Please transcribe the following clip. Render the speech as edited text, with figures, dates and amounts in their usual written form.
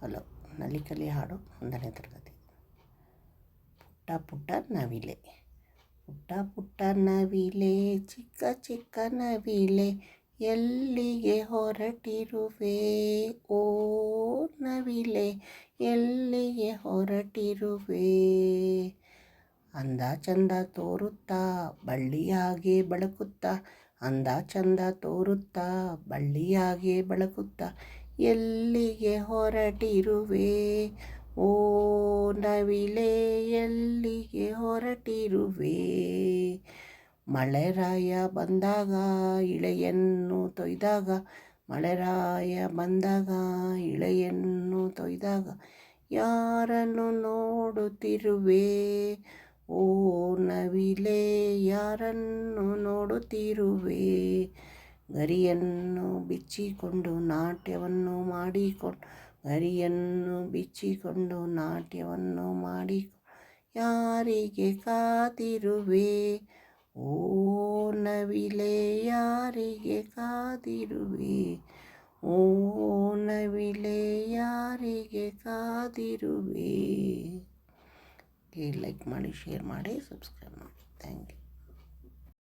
Hello. Nali Kali ಹಾಡು 1ನೇ ತರಗತಿ. ಪುಟ್ಟ ಪುಟ್ಟ ನವಿಲೆ. ಪುಟ್ಟ ಪುಟ್ಟ ನವಿಲೆ, ಚಿಕ್ಕ ಚಿಕ್ಕ ನವಿಲೆ, ಎಲ್ಲಿಗೆ ಹೊರಟಿರುವೆ ಓ ನವಿಲೆ, ಎಲ್ಲಿಗೆ ಹೊರಟಿರುವೆ. ಅಂದ ಚಂದ ತೋರುತ್ತಾ ಬಳ್ಳಿಯಾಗೆ ಬೆಳಕುತ್ತಾ, ಅಂದ ಚಂದ ತೋರುತ್ತಾ ಬಳ್ಳಿಯಾಗೆ ಬೆಳಕುತ್ತಾ, ಎಲ್ಲಿಗೆ ಹೊರಟಿರುವೆ ಓ ನವಿಲೆ, ಎಲ್ಲಿಗೆ ಹೊರಟಿರುವೆ. ಮಳೆರಾಯ ಬಂದಾಗ ಇಳೆಯನ್ನು ತೊಯ್ದಾಗ, ಮಳೆರಾಯ ಬಂದಾಗ ಇಳೆಯನ್ನು ತೊಯ್ದಾಗ, ಯಾರನ್ನು ನೋಡುತ್ತಿರುವೆ ಓ ನವಿಲೆ, ಯಾರನ್ನು ನೋಡುತ್ತಿರುವೆ. ಗರಿಯನ್ನು ಬಿಚ್ಚಿಕೊಂಡು ನಾಟ್ಯವನ್ನು ಮಾಡಿಕೊಂಡು, ಗರಿಯನ್ನು ಬಿಚ್ಚಿಕೊಂಡು ನಾಟ್ಯವನ್ನು ಮಾಡಿಕೊಂಡು, ಯಾರಿಗೆ ಕಾದಿರುವೆ ಓ ನವಿಲೆ, ಯಾರಿಗೆ ಕಾದಿರುವೆ ಓ ನವಿಲೆ, ಯಾರಿಗೆ ಕಾದಿರುವೆ. ಲೈಕ್ ಮಾಡಿ, ಶೇರ್ ಮಾಡಿ, ಸಬ್ಸ್ಕ್ರೈಬ್ ಮಾಡಿ. Thank you.